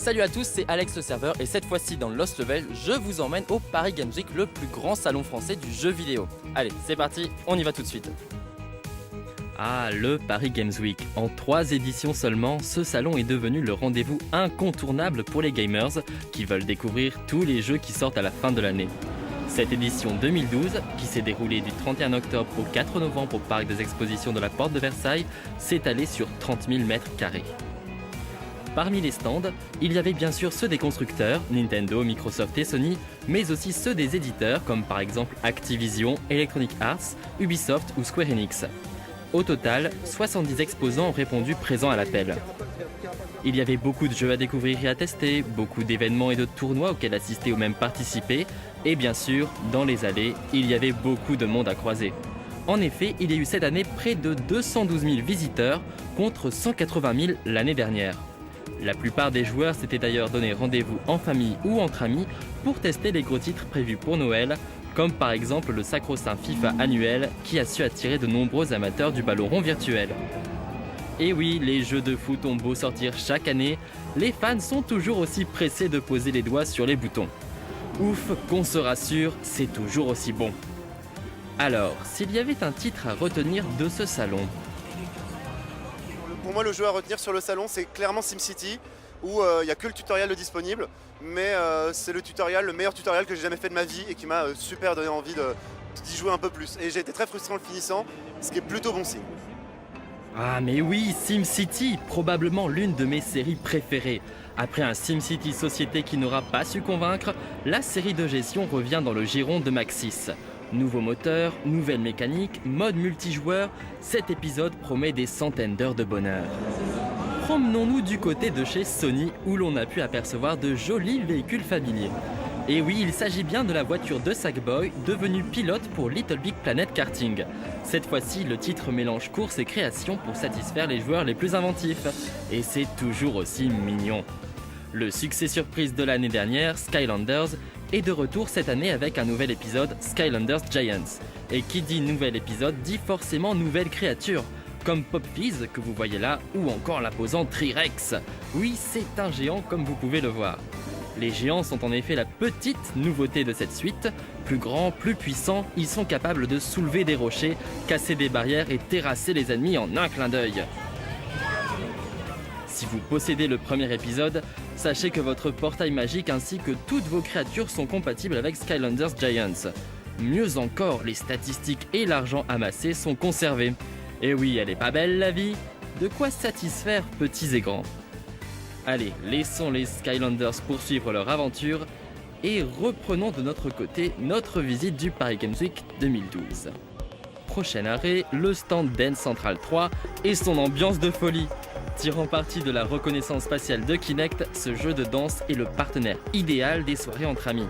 Salut à tous, c'est Alex le serveur et cette fois-ci dans Lost Level, je vous emmène au Paris Games Week, le plus grand salon français du jeu vidéo. Allez, c'est parti, on y va tout de suite. Ah, le Paris Games Week. En 3 éditions seulement, ce salon est devenu le rendez-vous incontournable pour les gamers qui veulent découvrir tous les jeux qui sortent à la fin de l'année. Cette édition 2012, qui s'est déroulée du 31 octobre au 4 novembre au Parc des Expositions de la Porte de Versailles, s'est étalée sur 30 000 mètres carrés. Parmi les stands, il y avait bien sûr ceux des constructeurs, Nintendo, Microsoft et Sony, mais aussi ceux des éditeurs comme par exemple Activision, Electronic Arts, Ubisoft ou Square Enix. Au total, 70 exposants ont répondu présents à l'appel. Il y avait beaucoup de jeux à découvrir et à tester, beaucoup d'événements et de tournois auxquels assister ou même participer, et bien sûr, dans les allées, il y avait beaucoup de monde à croiser. En effet, il y a eu cette année près de 212 000 visiteurs contre 180 000 l'année dernière. La plupart des joueurs s'étaient d'ailleurs donné rendez-vous en famille ou entre amis pour tester les gros titres prévus pour Noël, comme par exemple le sacro-saint FIFA annuel qui a su attirer de nombreux amateurs du ballon rond virtuel. Et oui, les jeux de foot ont beau sortir chaque année, les fans sont toujours aussi pressés de poser les doigts sur les boutons. Ouf, qu'on se rassure, c'est toujours aussi bon. Alors, s'il y avait un titre à retenir de ce salon, pour moi, le jeu à retenir sur le salon, c'est clairement SimCity, où il n'y a que le tutoriel de disponible, mais c'est le meilleur tutoriel que j'ai jamais fait de ma vie et qui m'a super donné envie d'y jouer un peu plus. Et j'ai été très frustré en le finissant, ce qui est plutôt bon signe. Ah mais oui, SimCity, probablement l'une de mes séries préférées. Après un SimCity Société qui n'aura pas su convaincre, la série de gestion revient dans le giron de Maxis. Nouveau moteur, nouvelle mécanique, mode multijoueur, cet épisode promet des centaines d'heures de bonheur. Promenons-nous du côté de chez Sony où l'on a pu apercevoir de jolis véhicules familiers. Et oui, il s'agit bien de la voiture de Sackboy devenue pilote pour Little Big Planet Karting. Cette fois-ci, le titre mélange course et création pour satisfaire les joueurs les plus inventifs. Et c'est toujours aussi mignon. Le succès surprise de l'année dernière, Skylanders, est de retour cette année avec un nouvel épisode, Skylanders Giants. Et qui dit nouvel épisode dit forcément nouvelle créature, comme Pop Fizz que vous voyez là, ou encore l'imposant Trirex. Oui, c'est un géant comme vous pouvez le voir. Les géants sont en effet la petite nouveauté de cette suite. Plus grands, plus puissants, ils sont capables de soulever des rochers, casser des barrières et terrasser les ennemis en un clin d'œil. Si vous possédez le premier épisode, sachez que votre portail magique ainsi que toutes vos créatures sont compatibles avec Skylanders Giants. Mieux encore, les statistiques et l'argent amassé sont conservés. Et oui, elle est pas belle la vie. De quoi satisfaire petits et grands. Allez, laissons les Skylanders poursuivre leur aventure et reprenons de notre côté notre visite du Paris Games Week 2012. Prochain arrêt, le stand Dance Central 3 et son ambiance de folie. Tirant parti de la reconnaissance faciale de Kinect, ce jeu de danse est le partenaire idéal des soirées entre amis.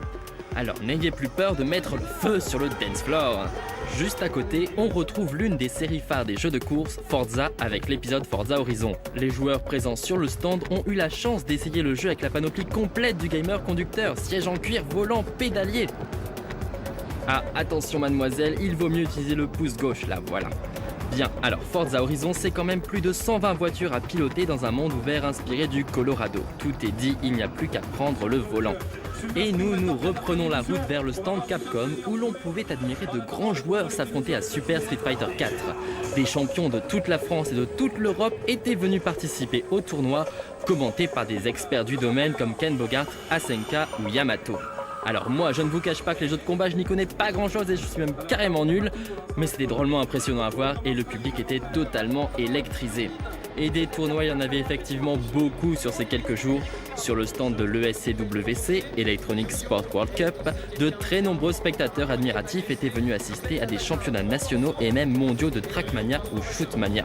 Alors n'ayez plus peur de mettre le feu sur le dance floor. Juste à côté, on retrouve l'une des séries phares des jeux de course, Forza, avec l'épisode Forza Horizon. Les joueurs présents sur le stand ont eu la chance d'essayer le jeu avec la panoplie complète du gamer conducteur, siège en cuir, volant, pédalier. Ah, attention mademoiselle, il vaut mieux utiliser le pouce gauche, là, voilà. Bien, alors Forza Horizon, c'est quand même plus de 120 voitures à piloter dans un monde ouvert inspiré du Colorado. Tout est dit, il n'y a plus qu'à prendre le volant. Et nous reprenons la route vers le stand Capcom où l'on pouvait admirer de grands joueurs s'affronter à Super Street Fighter 4. Des champions de toute la France et de toute l'Europe étaient venus participer au tournoi, commentés par des experts du domaine comme Ken Bogart, Asenka ou Yamato. Alors moi, je ne vous cache pas que les jeux de combat, je n'y connais pas grand chose et je suis même carrément nul, mais c'était drôlement impressionnant à voir et le public était totalement électrisé. Et des tournois, il y en avait effectivement beaucoup sur ces quelques jours. Sur le stand de l'ESCWC, Electronic Sport World Cup, de très nombreux spectateurs admiratifs étaient venus assister à des championnats nationaux et même mondiaux de Trackmania ou Shootmania.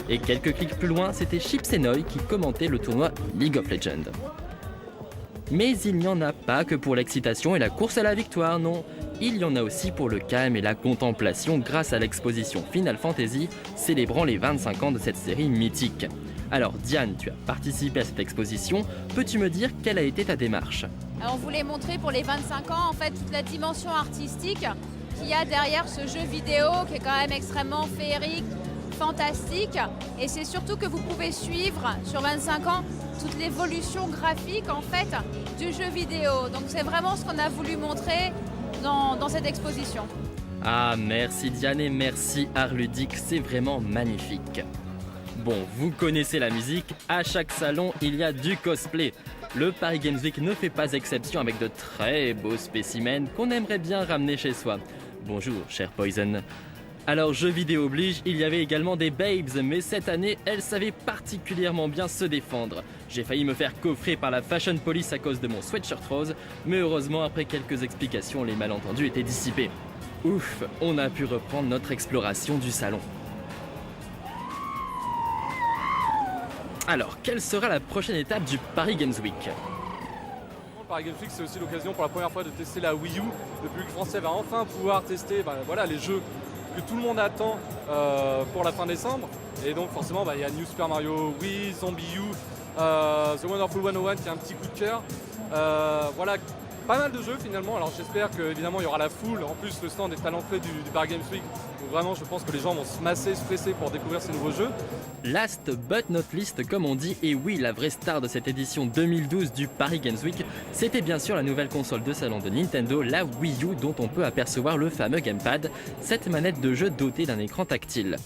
Et quelques clics plus loin, c'était Chipsenoy qui commentait le tournoi League of Legends. Mais il n'y en a pas que pour l'excitation et la course à la victoire, non. Il y en a aussi pour le calme et la contemplation grâce à l'exposition Final Fantasy, célébrant les 25 ans de cette série mythique. Alors Diane, tu as participé à cette exposition, peux-tu me dire quelle a été ta démarche ? On voulait montrer pour les 25 ans en fait toute la dimension artistique qu'il y a derrière ce jeu vidéo qui est quand même extrêmement féerique, fantastique. Et c'est surtout que vous pouvez suivre sur 25 ans toute l'évolution graphique en fait du jeu vidéo. Donc c'est vraiment ce qu'on a voulu montrer dans cette exposition. Ah, merci Diane et merci Art Ludique, c'est vraiment magnifique. Bon, vous connaissez la musique, à chaque salon il y a du cosplay. Le Paris Games Week ne fait pas exception avec de très beaux spécimens qu'on aimerait bien ramener chez soi. Bonjour, cher Poison. Alors, jeux vidéo oblige, il y avait également des babes, mais cette année, elles savaient particulièrement bien se défendre. J'ai failli me faire coffrer par la Fashion Police à cause de mon sweatshirt rose, mais heureusement, après quelques explications, les malentendus étaient dissipés. Ouf, on a pu reprendre notre exploration du salon. Alors, quelle sera la prochaine étape du Paris Games Week ? Le Paris Games Week, c'est aussi l'occasion pour la première fois de tester la Wii U. Le public français va enfin pouvoir tester les jeux que tout le monde attend pour la fin décembre. Et donc forcément, il y a New Super Mario Wii, Zombie U, The Wonderful 101 qui est un petit coup de cœur. Pas mal de jeux finalement. Alors j'espère qu'évidemment il y aura la foule. En plus, le stand est à l'entrée du Paris Games Week. Donc vraiment, je pense que les gens vont se masser, se presser pour découvrir ces nouveaux jeux. Last but not least, comme on dit, et oui, la vraie star de cette édition 2012 du Paris Games Week, c'était bien sûr la nouvelle console de salon de Nintendo, la Wii U, dont on peut apercevoir le fameux gamepad, cette manette de jeu dotée d'un écran tactile.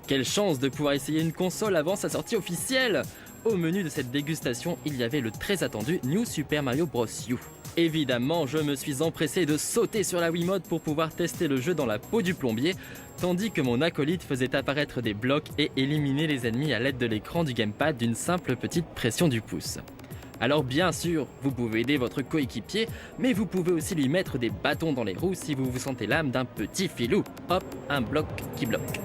Quelle chance de pouvoir essayer une console avant sa sortie officielle! Au menu de cette dégustation, il y avait le très attendu New Super Mario Bros. U. Évidemment, je me suis empressé de sauter sur la Wiimote pour pouvoir tester le jeu dans la peau du plombier, tandis que mon acolyte faisait apparaître des blocs et éliminer les ennemis à l'aide de l'écran du gamepad d'une simple petite pression du pouce. Alors bien sûr, vous pouvez aider votre coéquipier, mais vous pouvez aussi lui mettre des bâtons dans les roues si vous vous sentez l'âme d'un petit filou. Hop, un bloc qui bloque.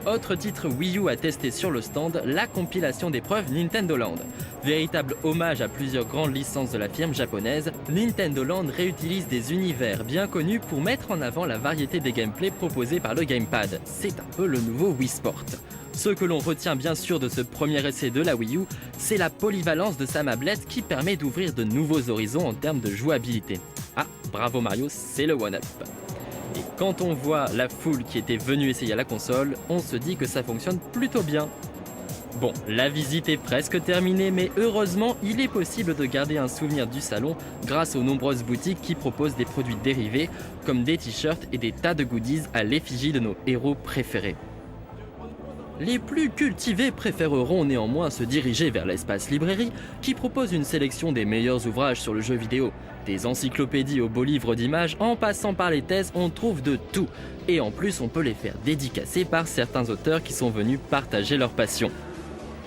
Autre titre Wii U à tester sur le stand, la compilation d'épreuves Nintendo Land. Véritable hommage à plusieurs grandes licences de la firme japonaise, Nintendo Land réutilise des univers bien connus pour mettre en avant la variété des gameplays proposés par le gamepad. C'est un peu le nouveau Wii Sport. Ce que l'on retient bien sûr de ce premier essai de la Wii U, c'est la polyvalence de sa mablette qui permet d'ouvrir de nouveaux horizons en termes de jouabilité. Ah, bravo Mario, c'est le one-up. Et quand on voit la foule qui était venue essayer la console, on se dit que ça fonctionne plutôt bien. Bon, la visite est presque terminée, mais heureusement, il est possible de garder un souvenir du salon grâce aux nombreuses boutiques qui proposent des produits dérivés, comme des t-shirts et des tas de goodies à l'effigie de nos héros préférés. Les plus cultivés préféreront néanmoins se diriger vers l'espace librairie qui propose une sélection des meilleurs ouvrages sur le jeu vidéo. Des encyclopédies aux beaux livres d'images, en passant par les thèses, on trouve de tout. Et en plus, on peut les faire dédicacer par certains auteurs qui sont venus partager leur passion.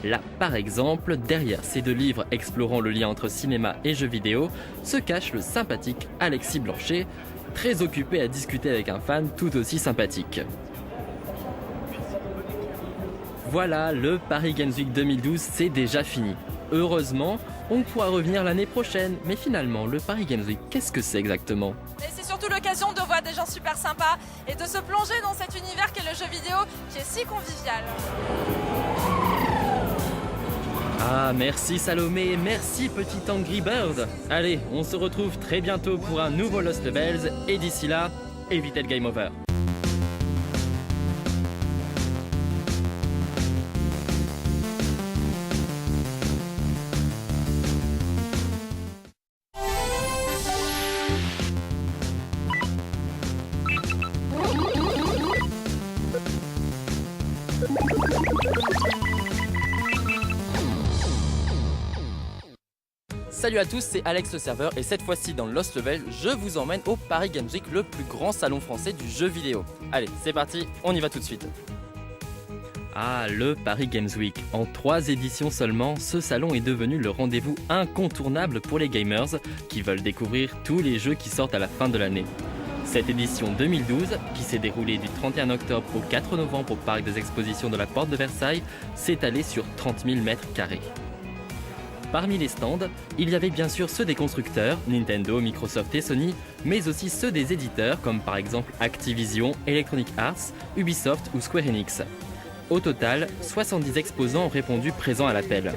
Là, par exemple, derrière ces deux livres explorant le lien entre cinéma et jeux vidéo, se cache le sympathique Alexis Blanchet, très occupé à discuter avec un fan tout aussi sympathique. Voilà, le Paris Games Week 2012, c'est déjà fini. Heureusement, on pourra revenir l'année prochaine. Mais finalement, le Paris Games Week, qu'est-ce que c'est exactement ? Et c'est surtout l'occasion de voir des gens super sympas et de se plonger dans cet univers qu'est le jeu vidéo qui est si convivial. Ah, merci Salomé, merci petit Angry Bird. Allez, on se retrouve très bientôt pour un nouveau Lost Levels. Et d'ici là, évitez le game over. Salut à tous, c'est Alex le serveur et cette fois-ci dans Lost Level, je vous emmène au Paris Games Week, le plus grand salon français du jeu vidéo. Allez, c'est parti, on y va tout de suite. Ah, le Paris Games Week. En 3 éditions seulement, ce salon est devenu le rendez-vous incontournable pour les gamers qui veulent découvrir tous les jeux qui sortent à la fin de l'année. Cette édition 2012, qui s'est déroulée du 31 octobre au 4 novembre au parc des expositions de la Porte de Versailles, s'est étalée sur 30 000 mètres carrés. Parmi les stands, il y avait bien sûr ceux des constructeurs, Nintendo, Microsoft et Sony, mais aussi ceux des éditeurs comme par exemple Activision, Electronic Arts, Ubisoft ou Square Enix. Au total, 70 exposants ont répondu présents à l'appel.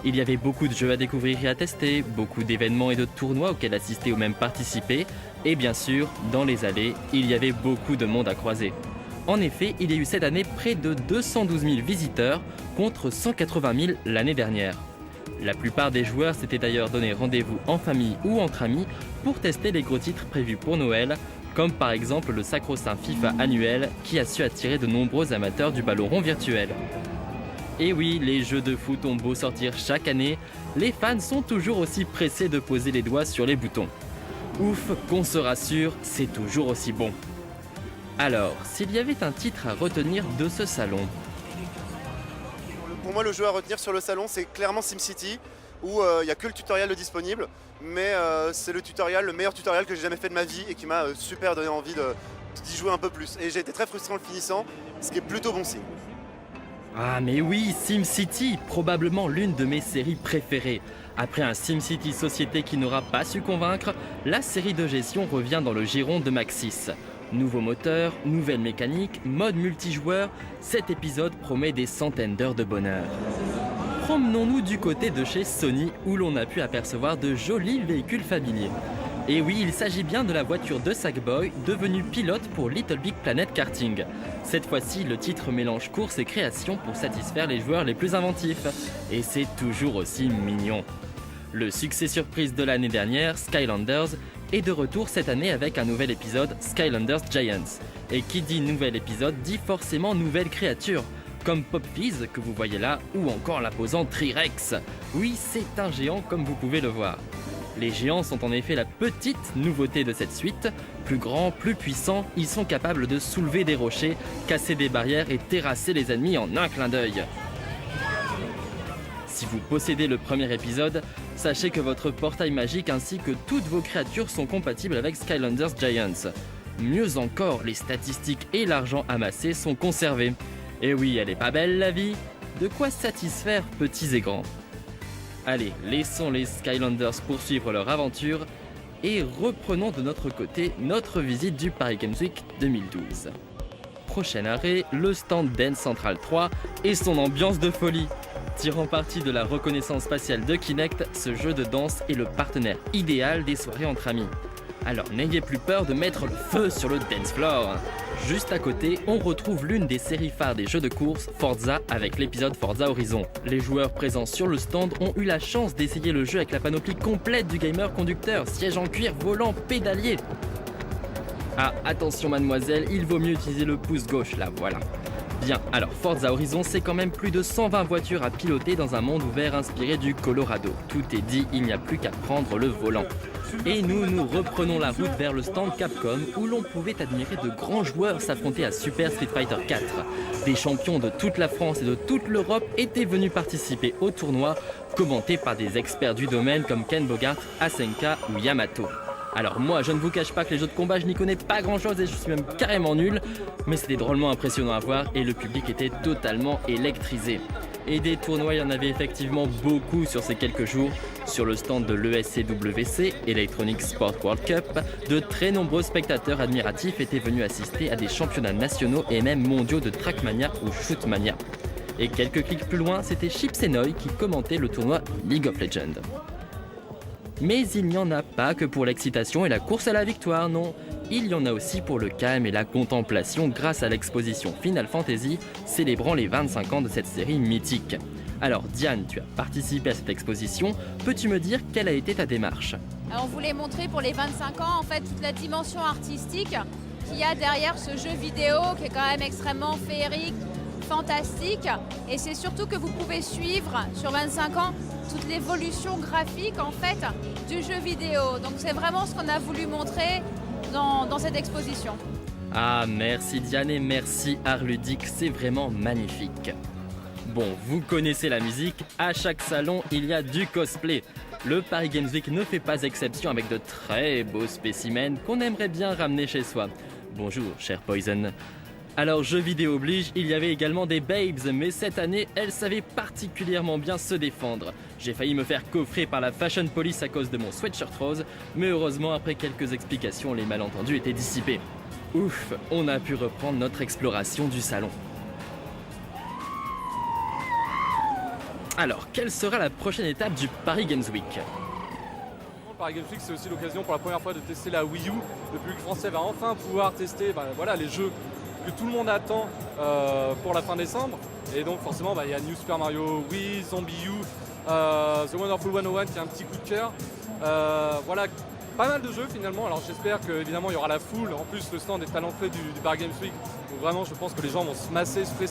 Il y avait beaucoup de jeux à découvrir et à tester, beaucoup d'événements et de tournois auxquels assister ou même participer, et bien sûr, dans les allées, il y avait beaucoup de monde à croiser. En effet, il y a eu cette année près de 212 000 visiteurs contre 180 000 l'année dernière. La plupart des joueurs s'étaient d'ailleurs donné rendez-vous en famille ou entre amis pour tester les gros titres prévus pour Noël, comme par exemple le sacro-saint FIFA annuel qui a su attirer de nombreux amateurs du ballon rond virtuel. Et oui, les jeux de foot ont beau sortir chaque année, les fans sont toujours aussi pressés de poser les doigts sur les boutons. Ouf, qu'on se rassure, c'est toujours aussi bon. Alors, s'il y avait un titre à retenir de ce salon, Pour moi, le jeu à retenir sur le salon, c'est clairement SimCity, où il n'y a que le tutoriel de disponible, mais c'est le meilleur tutoriel que j'ai jamais fait de ma vie et qui m'a super donné envie d'y jouer un peu plus. Et j'ai été très frustré en le finissant, ce qui est plutôt bon signe. ah mais oui, SimCity, probablement l'une de mes séries préférées. Après un SimCity Société qui n'aura pas su convaincre, la série de gestion revient dans le giron de Maxis. Nouveau moteur, nouvelle mécanique, mode multijoueur, cet épisode promet des centaines d'heures de bonheur. Promenons-nous du côté de chez Sony où l'on a pu apercevoir de jolis véhicules familiers. Et oui, il s'agit bien de la voiture de Sackboy devenue pilote pour Little Big Planet Karting. Cette fois-ci, le titre mélange course et création pour satisfaire les joueurs les plus inventifs. Et c'est toujours aussi mignon. Le succès surprise de l'année dernière, Skylanders, est de retour cette année avec un nouvel épisode, Skylanders Giants. Et qui dit nouvel épisode dit forcément nouvelle créature, comme Pop Fizz que vous voyez là, ou encore l'imposant Trirex. Oui, c'est un géant comme vous pouvez le voir. Les géants sont en effet la petite nouveauté de cette suite. Plus grands, plus puissants, ils sont capables de soulever des rochers, casser des barrières et terrasser les ennemis en un clin d'œil. Si vous possédez le premier épisode, sachez que votre portail magique ainsi que toutes vos créatures sont compatibles avec Skylanders Giants. Mieux encore, les statistiques et l'argent amassé sont conservés. Et oui, elle est pas belle la vie. De quoi satisfaire petits et grands. Allez, laissons les Skylanders poursuivre leur aventure et reprenons de notre côté notre visite du Paris Games Week 2012. Prochain arrêt, le stand Dance Central 3 et son ambiance de folie. Tirant parti de la reconnaissance faciale de Kinect, ce jeu de danse est le partenaire idéal des soirées entre amis. Alors n'ayez plus peur de mettre le feu sur le dance floor. Juste à côté, on retrouve l'une des séries phares des jeux de course, Forza, avec l'épisode Forza Horizon. Les joueurs présents sur le stand ont eu la chance d'essayer le jeu avec la panoplie complète du gamer conducteur, siège en cuir, volant, pédalier. Ah, attention mademoiselle, il vaut mieux utiliser le pouce gauche, là, voilà. Bien, alors Forza Horizon, c'est quand même plus de 120 voitures à piloter dans un monde ouvert inspiré du Colorado. Tout est dit, il n'y a plus qu'à prendre le volant. Et nous reprenons la route vers le stand Capcom où l'on pouvait admirer de grands joueurs s'affronter à Super Street Fighter 4. Des champions de toute la France et de toute l'Europe étaient venus participer au tournoi, commentés par des experts du domaine comme Ken Bogart, Asenka ou Yamato. Alors moi, je ne vous cache pas que les jeux de combat, je n'y connais pas grand chose et je suis même carrément nul, mais c'était drôlement impressionnant à voir et le public était totalement électrisé. Et des tournois, il y en avait effectivement beaucoup sur ces quelques jours. Sur le stand de l'ESCWC, Electronic Sport World Cup, de très nombreux spectateurs admiratifs étaient venus assister à des championnats nationaux et même mondiaux de Trackmania ou Shootmania. Et quelques clics plus loin, c'était Chips et Noy qui commentait le tournoi League of Legends. Mais il n'y en a pas que pour l'excitation et la course à la victoire, non. Il y en a aussi pour le calme et la contemplation grâce à l'exposition Final Fantasy, célébrant les 25 ans de cette série mythique. Alors Diane, tu as participé à cette exposition, peux-tu me dire quelle a été ta démarche ? Alors, on voulait montrer pour les 25 ans en fait toute la dimension artistique qu'il y a derrière ce jeu vidéo qui est quand même extrêmement féerique, fantastique. Et c'est surtout que vous pouvez suivre sur 25 ans toute l'évolution graphique en fait du jeu vidéo. Donc c'est vraiment ce qu'on a voulu montrer dans cette exposition. Ah merci Diane et merci Art Ludique, c'est vraiment magnifique. Bon, vous connaissez la musique, à chaque salon il y a du cosplay. Le Paris Games Week ne fait pas exception avec de très beaux spécimens qu'on aimerait bien ramener chez soi. Bonjour cher Poison. Alors jeux vidéo oblige, il y avait également des babes, mais cette année, elles savaient particulièrement bien se défendre. J'ai failli me faire coffrer par la Fashion Police à cause de mon sweatshirt rose, mais heureusement après quelques explications, les malentendus étaient dissipés. Ouf, on a pu reprendre notre exploration du salon. Alors, quelle sera la prochaine étape du Paris Games Week ? Le Paris Games Week, c'est aussi l'occasion pour la première fois de tester la Wii U. Le public français va enfin pouvoir tester les jeux que tout le monde attend pour la fin décembre. Et donc forcément il y a New Super Mario Wii, Zombie U, The Wonderful 101 qui est un petit coup de cœur. Voilà, pas mal de jeux finalement. Alors j'espère qu'évidemment il y aura la foule. En plus le stand est à l'entrée du Paris Games Week. Donc vraiment je pense que les gens vont se masser, se presser